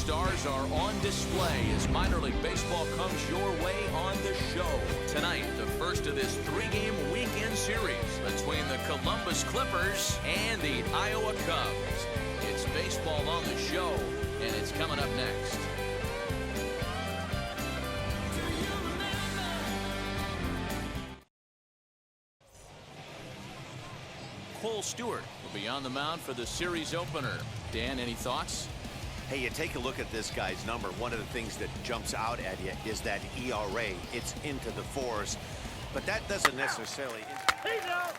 stars are on display as minor league baseball comes your way on the show. Tonight, the first of this three-game weekend series between the Columbus Clippers and the Iowa Cubs. It's baseball on the show, and it's coming up next. Cole Stewart will be on the mound for the series opener. Dan, any thoughts? Hey, you take a look at this guy's number. One of the things that jumps out at you is that ERA. It's into the fours, but that doesn't necessarily. He's out.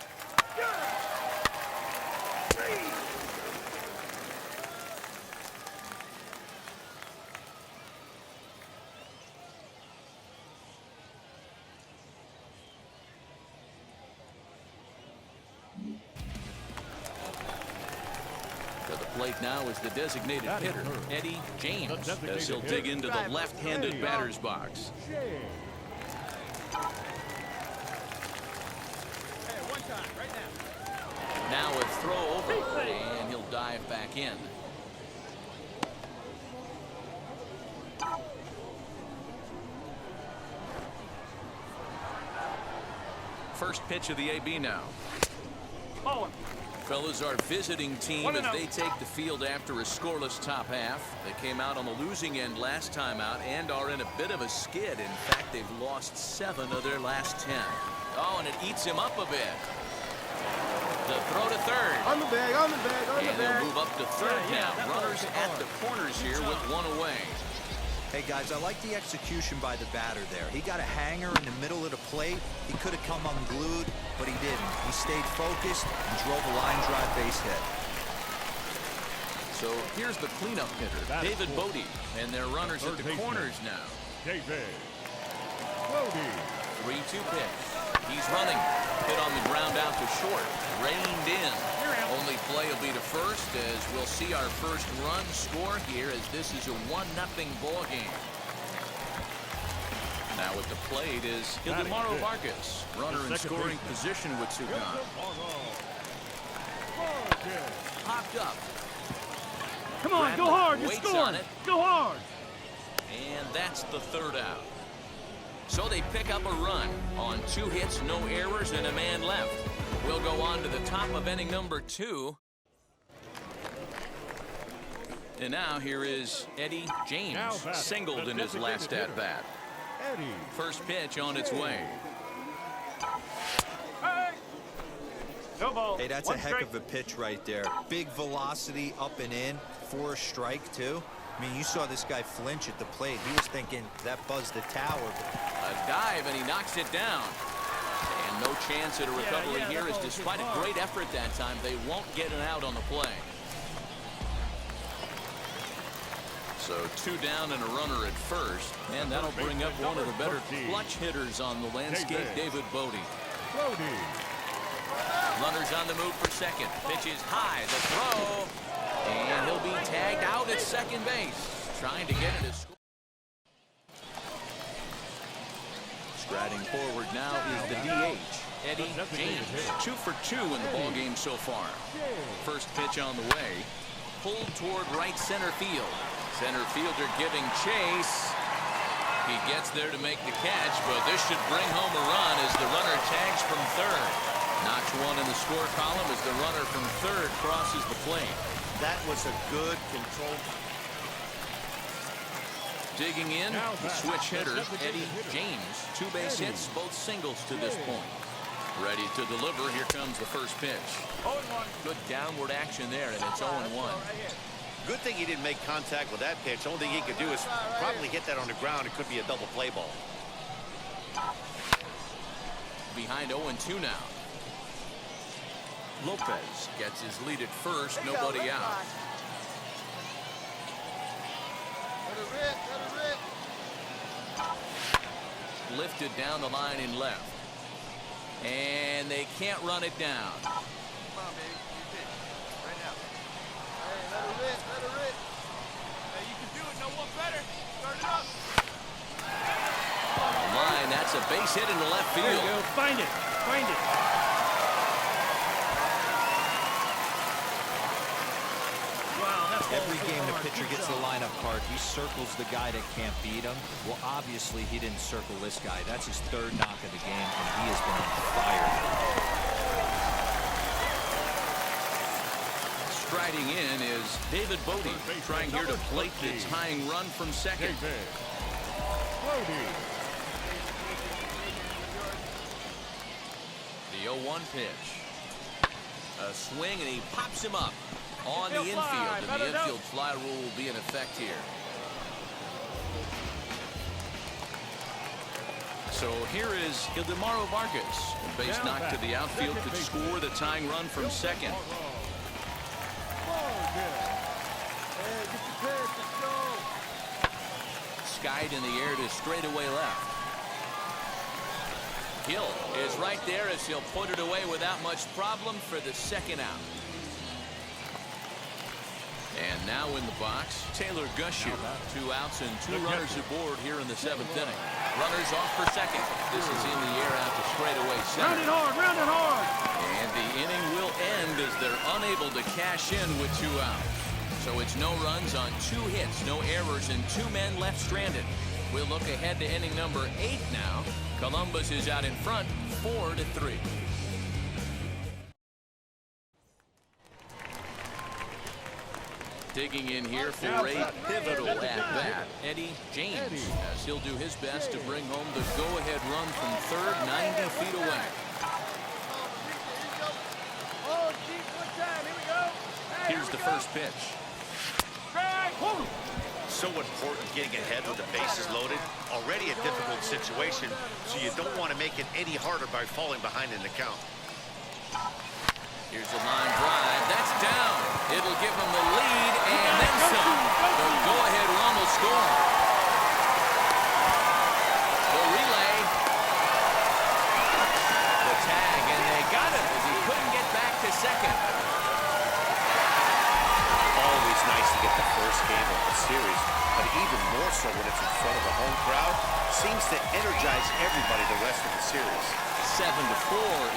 To the plate now is the designated hitter, Eddie James, as he'll dig into the left-handed batter's box. Now a throw over, and he'll dive back in. First pitch of the AB now. Fellas, our visiting team as they take the field after a scoreless top half. They came out on the losing end last time out and are in a bit of a skid. In fact, they've lost 7 of their last 10. Oh, and it eats him up a bit. The throw to third. On the bag, on the bag, on the bag. And they'll move up to third now. Runners at the corners here with 1 away. Hey guys, I like the execution by the batter there. He got a hanger in the middle of the plate. He could have come unglued, but he didn't. He stayed focused and drove a line drive base hit. So here's the cleanup hitter, David Bodie, and their runners at the corners now. David Bodie. 3-2 pitch. He's running. Hit on the ground out to short. Reined in. Only play will be to first as we'll see our first run score here as this is a 1-0 ball game. Now at the plate is Ildemaro Vargas, runner in scoring position with 2 gone. Popped up. Come on, go hard, you're scoring. Go hard. And that's the 3rd out. So they pick up a run on 2 hits, no errors, and a man left. We'll go on to the top of inning number 2. And now here is Eddie James, singled in his last at-bat. First pitch on its way. Hey, that's a heck of a pitch right there. Big velocity up and in for a strike, too. I mean, you saw this guy flinch at the plate. He was thinking that buzzed the tower. A dive, and he knocks it down. And no chance at a recovery here as despite a great effort that time, they won't get an out on the play. So 2 down and a runner at first. And that'll bring up one of the better clutch hitters on the landscape, David Bodie. Runners on the move for second. Pitch is high. The throw. And he'll be tagged out at second base. Trying to get it to score. Striding forward now is the DH, Eddie James. 2 for 2 in the ballgame so far. First pitch on the way. Pulled toward right center field. Center fielder giving chase. He gets there to make the catch, but this should bring home a run as the runner tags from third. Notch 1 in the score column as the runner from third crosses the plate. That was a good control. Digging in, the switch hitter, Eddie James. 2 base hits, both singles to this point. Ready to deliver. Here comes the first pitch. Good downward action there, and it's 0-1. Good thing he didn't make contact with that pitch. Only thing he could do is probably hit that on the ground. It could be a double play ball. Behind 0-2 now. Lopez gets his lead at first, nobody out. Lifted down the line in left. And they can't run it down. Come on, baby. You pitch. Right now. Hey, let her rip. Let her rip. Hey, you can do it. No one better. Start it up. On the line, that's a base hit into left field. There you go. Find it. Find it. Wow, Every game the pitcher gets the lineup card, he circles the guy that can't beat him. Well, obviously, he didn't circle this guy. That's his third knock of the game, and he has been on fire. Striding in is David Bodie, trying here to plate the tying run from second. The 0-1 pitch. A swing, and he pops him up on the infield, and the infield fly rule will be in effect here. So here is Ildemaro Vargas. A base knock to the outfield could score the tying run from second. Skied in the air to straightaway left. Gill is right there as he'll put it away without much problem for the second out. And now in the box, Taylor Gushu. 2 outs and 2 runners aboard here in the 7th inning. Runners off for second. This is in the air out to straightaway center. Round it hard, round it hard. And the inning will end as they're unable to cash in with 2 outs. So it's no runs on 2 hits, no errors, and 2 men left stranded. We'll look ahead to inning number 8 now. Columbus is out in front, 4-3. Digging in here for a pivotal at-bat, Eddie James, as he'll do his best to bring home the go-ahead run from third, 90 feet away. Here's the first pitch. So important getting ahead with the bases loaded. Already a difficult situation, so you don't want to make it any harder by falling behind in the count. Here's a line drive. That's down. It'll give him the lead and then some. The go-ahead run will score. The relay. The tag, and they got him as he couldn't get back to second. Always nice to get the first game of the series, but even more so when it's in front of a home crowd. Seems to energize everybody the rest of the series. 7-4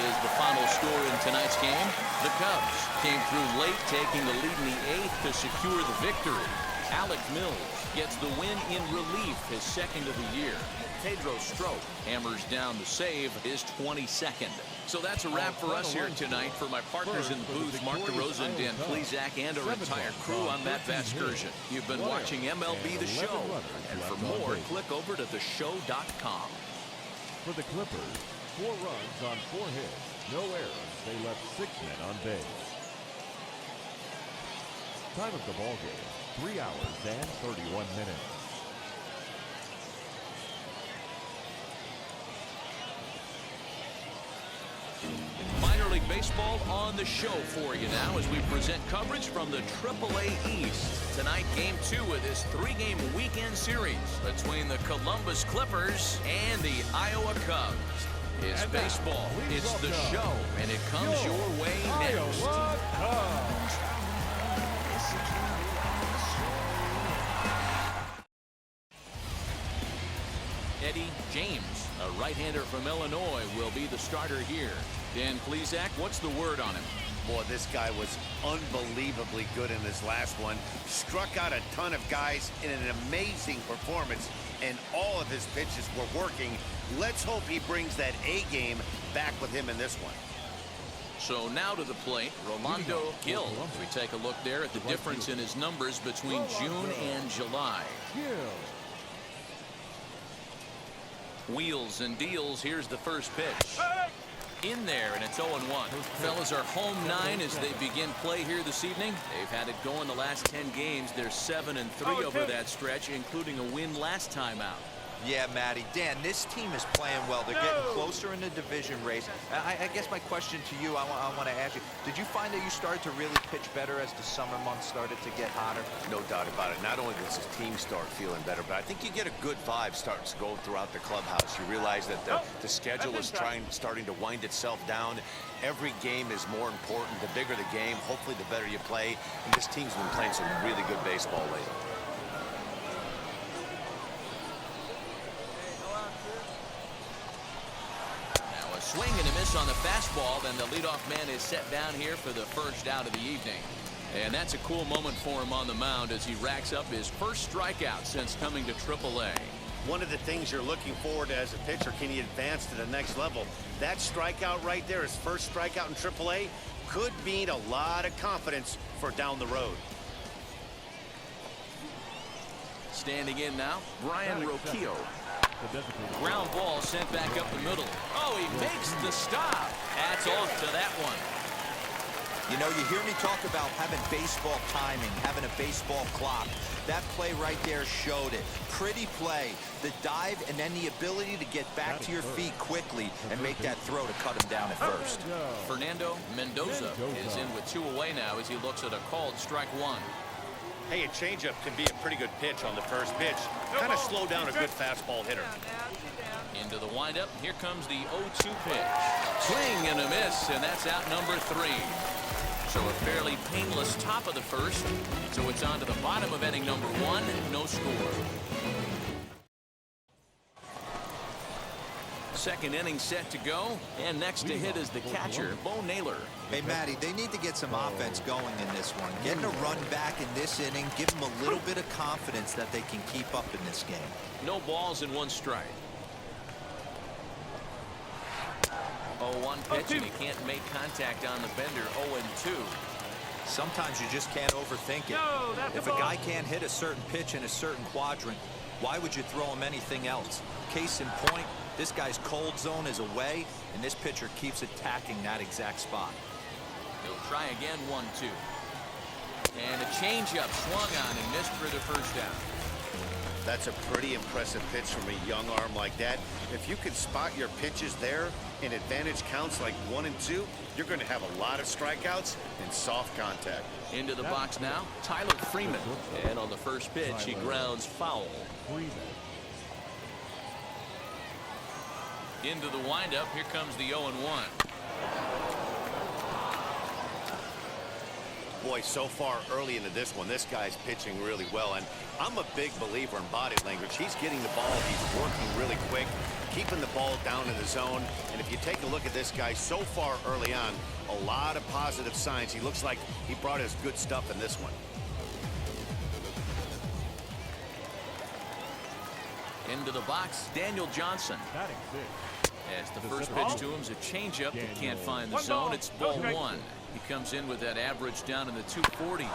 is the final score in tonight's game. The Cubs came through late, taking the lead in the 8th to secure the victory. Alec Mills gets the win in relief, his 2nd of the year. Pedro Strop hammers down the save, his 22nd. So that's a wrap for us here tonight. For my partners in the booth, Mark DeRosa and Dan Plesac, and our entire crew, I'm Matt Vasgersian. You've been watching MLB The Show. And for more, click over to theshow.com. For the Clippers, 4 runs on 4 hits, no errors. They left 6 men on base. Time of the ball game, 3 hours and 31 minutes. Minor League Baseball on the show for you now as we present coverage from the AAA East. Tonight, Game 2 of this 3-game weekend series between the Columbus Clippers and the Iowa Cubs. It's baseball, it's the show, and it comes your way next. Eddie James, a right-hander from Illinois, will be the starter here. Dan Plesac, what's the word on him? Boy, this guy was unbelievably good in his last one. Struck out a ton of guys in an amazing performance, and all of his pitches were working. Let's hope he brings that A game back with him in this one. So now to the plate, Rolando Gill. We take a look there at the difference in his numbers between June and July. Wheels and deals. Here's the first pitch. In there, and it's 0-1. Fellas are home 9 as they begin play here this evening. They've had it going the last 10 games. They're 7-3 over that stretch, including a win last time out. Yeah, Matty. Dan, this team is playing well. They're getting closer in the division race. I guess my question to you, I want to ask you, did you find that you started to really pitch better as the summer months started to get hotter? No doubt about it. Not only does his team start feeling better, but I think you get a good vibe starting to go throughout the clubhouse. You realize that the schedule is starting to wind itself down. Every game is more important. The bigger the game, hopefully the better you play. And this team's been playing some really good baseball lately. Swing and a miss on the fastball, then the leadoff man is set down here for the first out of the evening. And that's a cool moment for him on the mound as he racks up his first strikeout since coming to AAA. One of the things you're looking forward to as a pitcher, can he advance to the next level? That strikeout right there, his first strikeout in AAA, could mean a lot of confidence for down the road. Standing in now, Brian Roquillo. Ground ball sent back up the middle. Oh, he makes the stop. That's off to that one. You know, you hear me talk about having baseball timing, having a baseball clock. That play right there showed it. Pretty play. The dive and then the ability to get back to your feet quickly and make that throw to cut him down at first. Fernando Mendoza is in with 2 away now as he looks at a called strike 1. Hey, a changeup can be a pretty good pitch on the first pitch. Kind of slow down a good fastball hitter. Into the windup. Here comes the 0-2 pitch. Swing and a miss, and that's out number 3. So a fairly painless top of the first. So it's on to the bottom of inning number 1. No score. Second inning set to go. And next to hit is the catcher, Bo Naylor. Hey, Matty, they need to get some offense going in this one. Getting a run back in this inning, give them a little bit of confidence that they can keep up in this game. No balls and 1 strike. 0-1 pitch, and he can't make contact on the bender. 0-2. Sometimes you just can't overthink it. If a guy can't hit a certain pitch in a certain quadrant, why would you throw him anything else? Case in point, this guy's cold zone is away, and this pitcher keeps attacking that exact spot. He'll try again. 1-2. And a changeup swung on and missed for the first down. That's a pretty impressive pitch from a young arm like that. If you can spot your pitches there in advantage counts like 1 and 2, you're going to have a lot of strikeouts and soft contact. Into the box now, Tyler Freeman. And on the first pitch, he grounds foul. Into the windup, here comes the 0-1. Boy, so far early into this one, this guy's pitching really well, and I'm a big believer in body language. He's getting the ball, he's working really quick, keeping the ball down in the zone, and if you take a look at this guy so far early on, a lot of positive signs. He looks like he brought his good stuff in this one. Into the box, Daniel Johnson. As the first pitch to him is a changeup that can't find the zone. It's ball 1. He comes in with that average down in the 240s. 3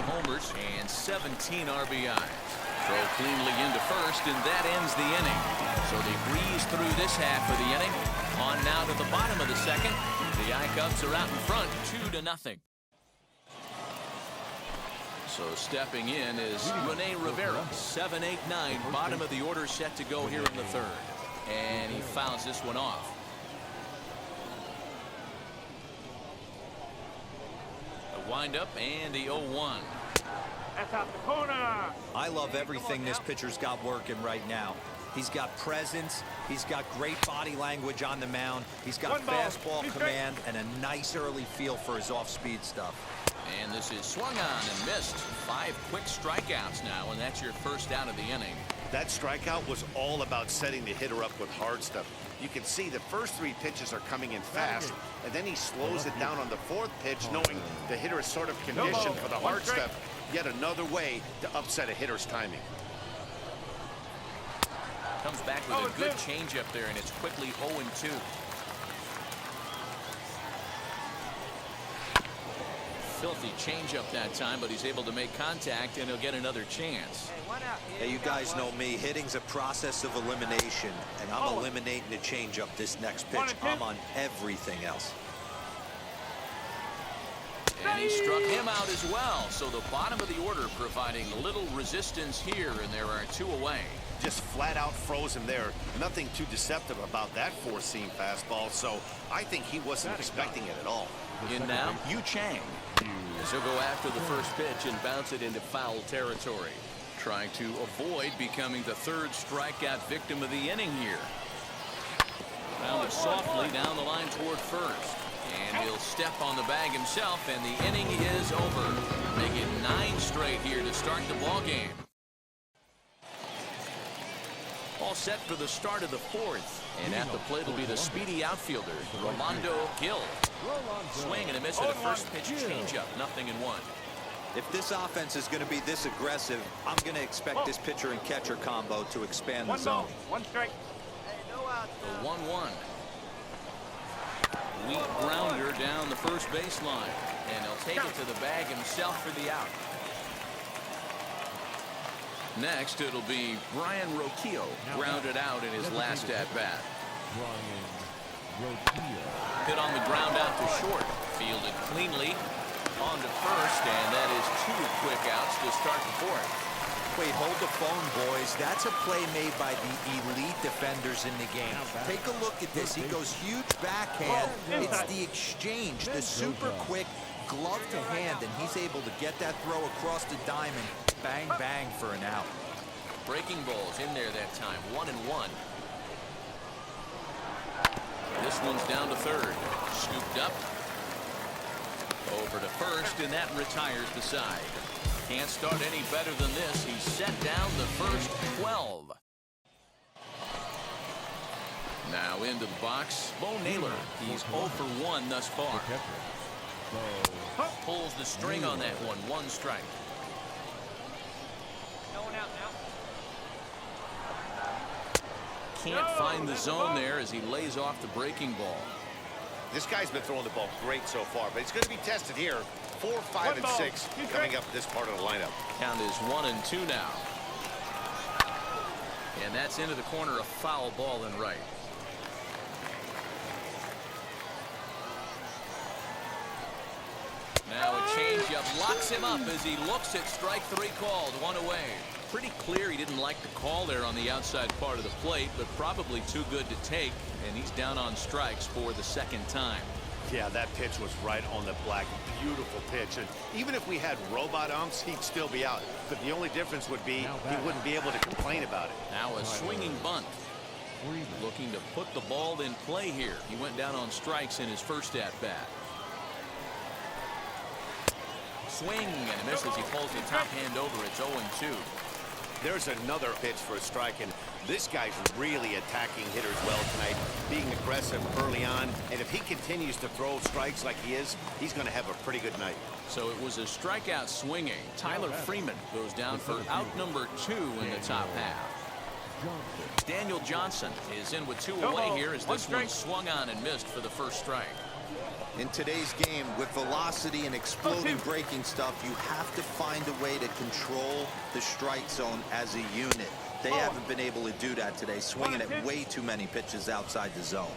homers and 17 RBIs. Throw cleanly into first, and that ends the inning. So they breeze through this half of the inning. On now to the bottom of the second. The I-Cubs are out in front, 2-0. So stepping in is Rene Rivera. 7-8-9, bottom of the order set to go here in the third. And he fouls this one off. A windup and the 0-1. That's out the corner. I love everything this pitcher's got working right now. He's got presence. He's got great body language on the mound. He's got fastball command and a nice early feel for his off-speed stuff. And this is swung on and missed. 5 quick strikeouts now, and that's your first out of the inning. That strikeout was all about setting the hitter up with hard stuff. You can see the first 3 pitches are coming in fast, and then he slows it down on the 4th pitch, knowing the hitter is sort of conditioned for the hard stuff. Yet another way to upset a hitter's timing. Comes back with a good changeup there, and it's quickly 0-2. Filthy changeup that time, but he's able to make contact, and he'll get another chance. Hey, you guys know me. Hitting's a process of elimination, and I'm eliminating the changeup this next pitch. I'm on everything else. And he struck him out as well. So the bottom of the order providing little resistance here, and there are 2 away. Just flat out froze him there. Nothing too deceptive about that 4-seam fastball, so I think he wasn't expecting it at all. In now, Hugh Chang. As he'll go after the first pitch and bounce it into foul territory. Trying to avoid becoming the 3rd strikeout victim of the inning here. Rounded softly down the line toward first. And he'll step on the bag himself, and the inning is over. Make it 9 straight here to start the ball game. All set for the start of the 4th. And at the plate will be the speedy outfielder, Rolando Gill. Swing and a miss at a first pitch changeup. 0-1. If this offense is going to be this aggressive, I'm going to expect this pitcher and catcher combo to expand the zone. One strike. The 1-1. Weak grounder down the first baseline, and he'll take it to the bag himself for the out. Next, it'll be Brian Roquillo, grounded out in his last at-bat. Hit on the ground out to short, fielded cleanly on to first, and that is 2 quick outs to start the fourth. Wait, hold the phone, boys. That's a play made by the elite defenders in the game. Take a look at this. He goes huge backhand. It's the exchange, the super quick glove to hand, and he's able to get that throw across the diamond. Bang, bang for an out. Breaking balls in there that time, 1-1. This one's down to third. Scooped up. Over to first, and that retires the side. Can't start any better than this. He's set down the first 12. Now into the box, Bo Naylor. He's 0 for 1 thus far. Pulls the string on that one. 1 strike. No one out now. Can't find the zone there as he lays off the breaking ball. This guy's been throwing the ball great so far, but he's going to be tested here. 4, 5, and 6 coming up this part of the lineup. Count is 1-2 now. And that's into the corner, a foul ball and right. Now a changeup locks him up as he looks at strike 3 called. 1 away. Pretty clear he didn't like the call there on the outside part of the plate, but probably too good to take, and he's down on strikes for the second time. Yeah, that pitch was right on the black. Beautiful pitch. And even if we had robot umps, he'd still be out. But the only difference would be he wouldn't be able to complain about it. Now a swinging bunt. Looking to put the ball in play here. He went down on strikes in his first at-bat. Swing and a miss as he pulls the top hand over. It's 0-2. There's another pitch for a strike, and this guy's really attacking hitters well tonight, being aggressive early on, and if he continues to throw strikes like he is, he's going to have a pretty good night. So it was a strikeout swinging. Tyler Freeman goes down for out number 2 in the top half. Daniel Johnson is in with 2 away here as this one swung on and missed for the first strike. In today's game, with velocity and exploding breaking stuff, you have to find a way to control the strike zone as a unit. They haven't been able to do that today, swinging at way too many pitches outside the zone.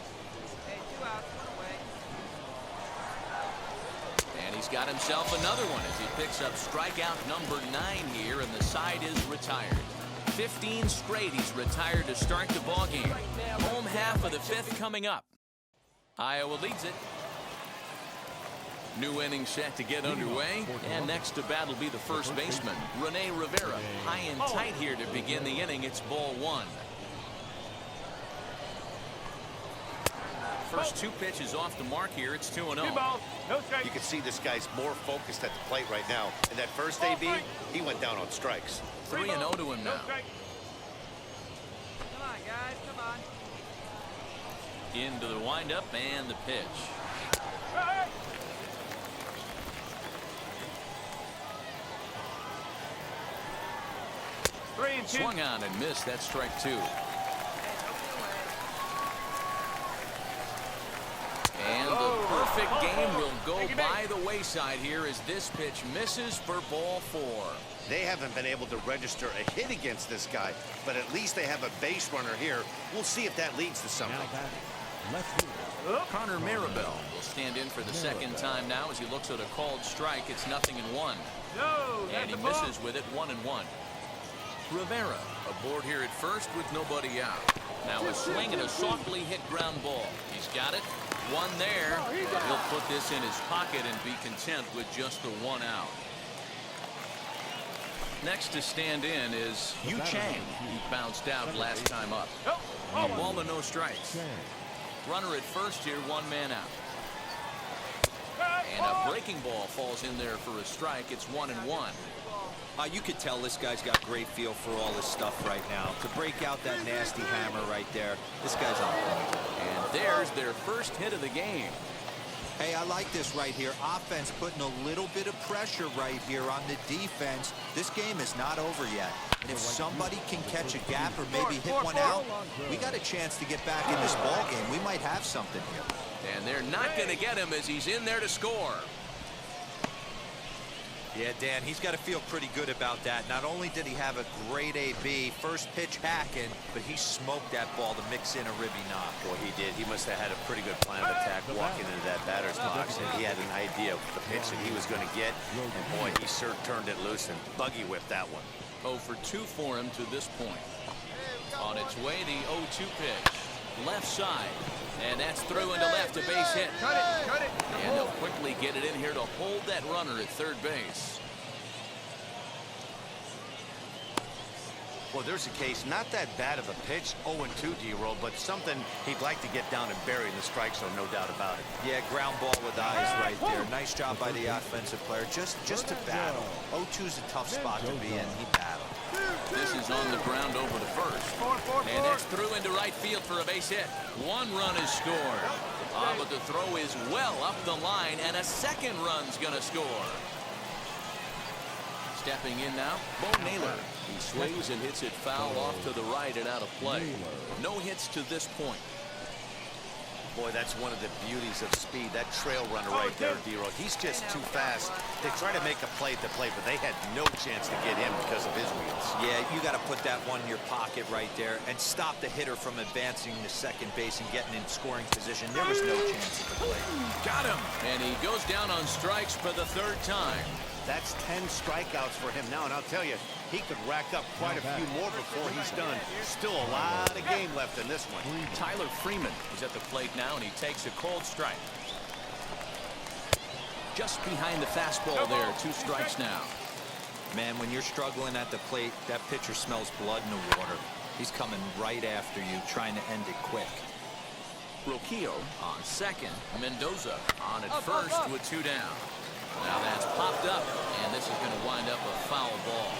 And he's got himself another one as he picks up strikeout number 9 here, and the side is retired. 15 straight he's retired to start the ballgame. Home half of the 5th coming up. Iowa leads it. New inning set to get underway, and next to bat will be the first baseman, Rene Rivera. High and tight here to begin the inning. It's ball 1. First 2 pitches off the mark here. It's 2-0. No strike. You can see this guy's more focused at the plate right now. And that first AB, he went down on strikes. 3-0 to him now. Come on, guys, come on. Into the windup and the pitch. Hey! Swung on and missed. That's strike 2. And the perfect game will go by the wayside here as this pitch misses for ball 4. They haven't been able to register a hit against this guy, but at least they have a base runner here. We'll see if that leads to something. Connor Maribel will stand in for the second time now as he looks at a called strike. It's 0-1. And he misses with it. 1-1. Rivera aboard here at first with nobody out. Now a swing and a softly hit ground ball. He's got it. 1 there. He'll put this in his pocket and be content with just the 1 out. Next to stand in is Hugh Chang. He bounced out last time up. A ball and no strikes. Runner at first here, 1 man out. And a breaking ball falls in there for a strike. It's 1-1. You could tell this guy's got great feel for all this stuff right now. To break out that nasty hammer right there, this guy's on point. And there's their first hit of the game. Hey, I like this right here. Offense putting a little bit of pressure right here on the defense. This game is not over yet. And if somebody can catch a gap or maybe hit one out, we got a chance to get back in this ball game. We might have something here. And they're not going to get him as he's in there to score. Yeah, Dan, he's got to feel pretty good about that. Not only did he have a great AB, first pitch hacking, but he smoked that ball to mix in a ribby knock. Boy, he did. He must have had a pretty good plan of attack walking into that batter's box, and he had an idea of the pitch that he was going to get. And boy, he sure turned it loose and buggy whipped that one. 0 for 2 for him to this point. On its way, the 0-2 pitch. Left side. And that's through into left, a base hit. Cut it. And they'll quickly get it in here to hold that runner at third base. Well, there's a case, not that bad of a pitch, 0-2 D-roll, but something he'd like to get down and bury in the strike zone, no doubt about it. Yeah, ground ball with eyes right there. Nice job by the offensive player. Just to battle. 0-2's a tough spot to be in. He battled. This is on the ground over to first. And that's through into right field for a base hit. One run is scored. But the throw is well up the line, and a second run's going to score. Stepping in now, Bo Naylor. He swings and hits it foul off to the right and out of play. No hits to this point. Boy, that's one of the beauties of speed. That trail runner right there, D-Roll. He's just too fast. They try to make a play at the plate, but they had no chance to get him because of his wheels. Yeah, you got to put that one in your pocket right there and stop the hitter from advancing to second base and getting in scoring position. There was no chance at the plate. Got him. And he goes down on strikes for the third time. That's 10 strikeouts for him now, and I'll tell you, he could rack up quite a few more before he's done. Still a lot of game left in this one. Tyler Freeman is at the plate now, and he takes a cold strike. Just behind the fastball there, 2 strikes now. Man, when you're struggling at the plate, that pitcher smells blood in the water. He's coming right after you, trying to end it quick. Roquillo on second. Mendoza on at first with 2 down. Now that's popped up, and this is going to wind up a foul ball.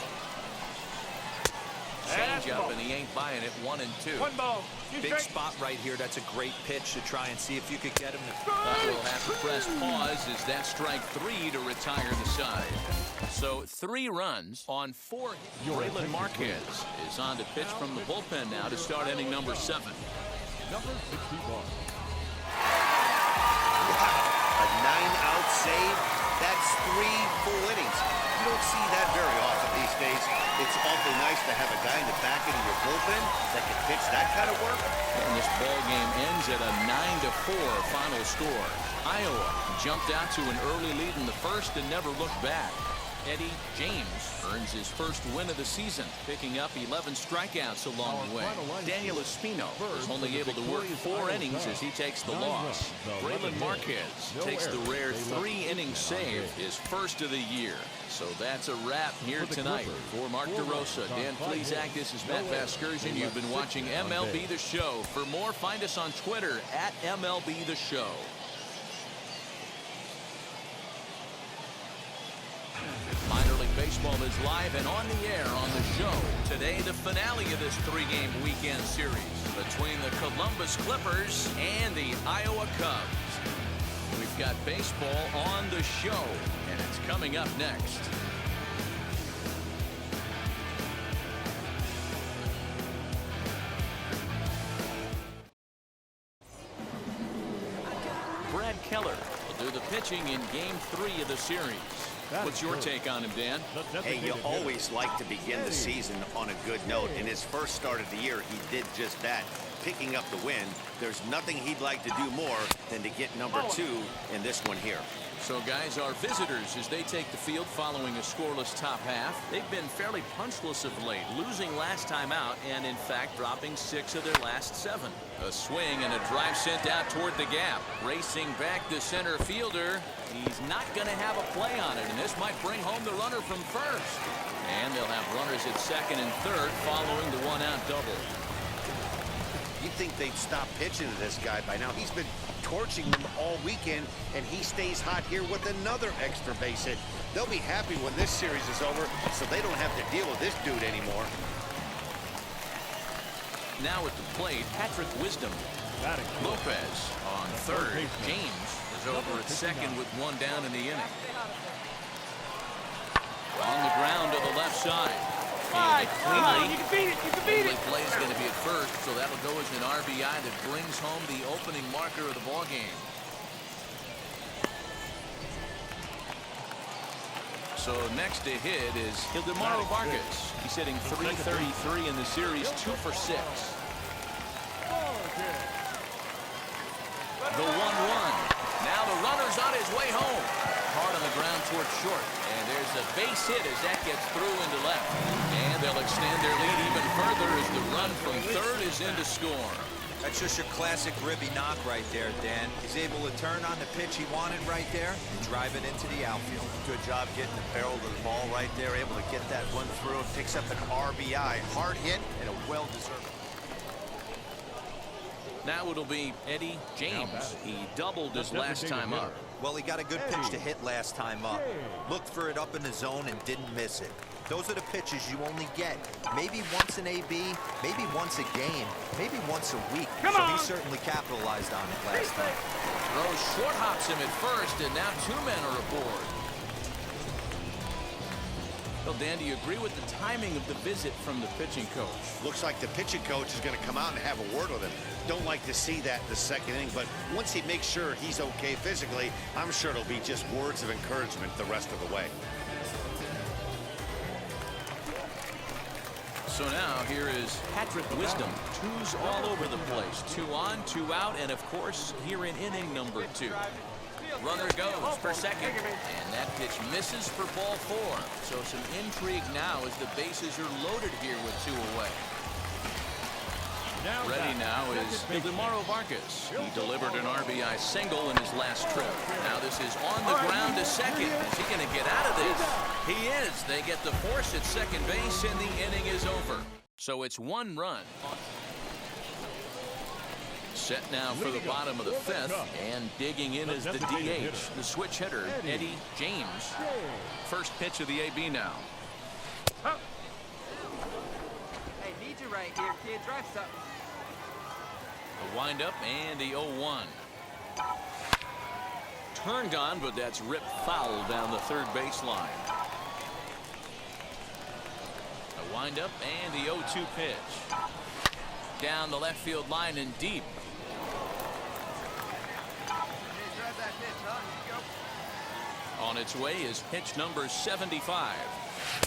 Change up, and he ain't buying it. 1-2. 1 ball. Big spot right here. That's a great pitch to try and see if you could get him to. We'll have to press pause as that strike 3 to retire the side. So 3 runs on 4. Braylon Marquez is on to pitch from the bullpen now to start inning number 7. Number 61. A 9-out save. That's 3 full innings. You don't see that very often these days. It's awfully nice to have a guy in the back end of your bullpen that can pitch that kind of work. And this ball game ends at a 9-4 final score. Iowa jumped out to an early lead in the first and never looked back. Eddie James earns his first win of the season, picking up 11 strikeouts along the way. Daniel Espino is only able to work 4 innings as he takes the loss. Braylon Marquez takes the rare 3-inning save, his first of the year. So that's a wrap here tonight. For Mark DeRosa, Dan Plesac, this is Matt Vasgersian. You've been watching MLB The Show. For more, find us on Twitter at MLB The Show. Minor League Baseball is live and on the air on the show. Today, the finale of this 3-game weekend series between the Columbus Clippers and the Iowa Cubs. We've got baseball on the show, and it's coming up next. Brad Keller will do the pitching in Game 3 of the series. What's your take on him, Dan? Hey, you always like to begin the season on a good note. In his first start of the year, he did just that, picking up the win. There's nothing he'd like to do more than to get number 2 in this one here. So, guys, our visitors, as they take the field following a scoreless top half, they've been fairly punchless of late, losing last time out and, in fact, dropping 6 of their last 7. A swing and a drive sent out toward the gap. Racing back the center fielder. He's not going to have a play on it, and this might bring home the runner from first. And they'll have runners at second and third following the 1-out double. You'd think they'd stop pitching to this guy by now. He's been torching them all weekend, and he stays hot here with another extra base hit. They'll be happy when this series is over, so they don't have to deal with this dude anymore. Now at the plate, Patrick Wisdom. Lopez on third. James is is over at second with one down in the inning. On the ground to the left side. Cleanly. You can beat it. You can beat it. Play is going to be at first, so that'll go as an RBI that brings home the opening marker of the ball game. So next to hit is Hildemaro Vargas. He's hitting .333 in the series, 2 for 6. The 1-1. Now the runner's on his way home. Hard on the ground towards short. And there's a base hit as that gets through into left. And they'll extend their lead even further as the run from third is in to score. That's just your classic ribby knock right there, Dan. He's able to turn on the pitch he wanted right there and drive it into the outfield. Good job getting the barrel of the ball right there, able to get that one through. It picks up an RBI. Hard hit and a well-deserved. Now it'll be Eddie James. He doubled his last time up. Well, he got a good pitch to hit last time up. Looked for it up in the zone and didn't miss it. Those are the pitches you only get. Maybe once an AB, maybe once a game, maybe once a week. Come so on. he certainly capitalized on it last time. Throws short hops him at first, and now 2 men are aboard. Well, Dan, do you agree with the timing of the visit from the pitching coach? Looks like the pitching coach is going to come out and have a word with him. Don't like to see that in the second inning, but once he makes sure he's okay physically, I'm sure it'll be just words of encouragement the rest of the way. So now here is Patrick Wisdom. 2s all over the place. 2 on, 2 out, and of course here in inning number 2. Runner goes for second, and that pitch misses for ball 4. So some intrigue now as the bases are loaded here with 2 away. Ready now is Hildemaro Vargas. He delivered an RBI single in his last trip. Now this is on the ground to second. Is he going to get out of this? He is. They get the force at second base, and the inning is over. So it's 1 run. Set now for the bottom of the 5th, and digging in is the DH, the switch hitter, Eddie James. First pitch of the AB now. Hey, need you right here, kid. Drive something. A windup and the 0-1. Turned on, but that's ripped foul down the third baseline. A windup and the 0-2 pitch. Down the left field line and deep. On its way is pitch number 75.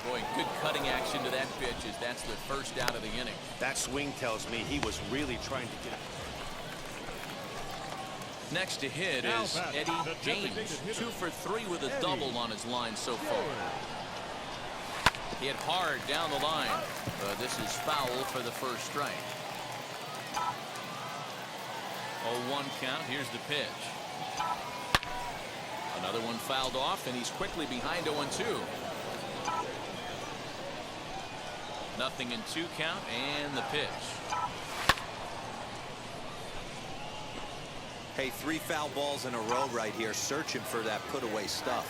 Boy, good cutting action to that pitch as that's the first out of the inning. That swing tells me he was really trying to get it. Next to hit is Eddie James. 2 for 3 with a double on his line so far. Hit hard down the line. This is foul for the first strike. 0-1 count. Here's the pitch. Another one fouled off, and he's quickly behind 0-2. Nothing in 2 count, and the pitch. Hey, 3 foul balls in a row right here, searching for that put-away stuff.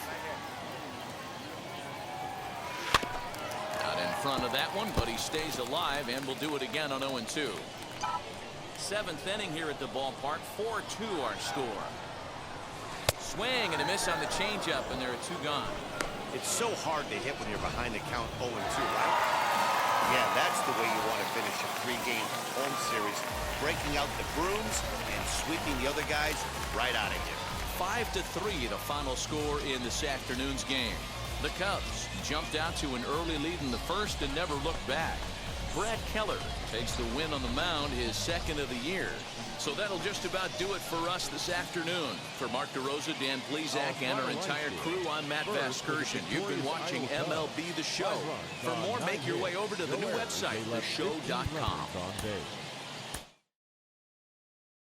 Out in front of that one, but he stays alive and will do it again on 0-2. 7th inning here at the ballpark. 4-2 our score. Swing and a miss on the changeup, and there are 2 gone. It's so hard to hit when you're behind the count 0-2, right? Yeah, that's the way you want to finish a 3-game home series. Breaking out the brooms and sweeping the other guys right out of here. 5-3 the final score in this afternoon's game. The Cubs jumped out to an early lead in the first and never looked back. Brad Keller takes the win on the mound, his 2nd of the year. So that'll just about do it for us this afternoon. For Mark DeRosa, Dan Plezak, and our entire crew, I'm Matt Vasgersian. You've been watching MLB The Show. For more, make your way over to the new website, theshow.com.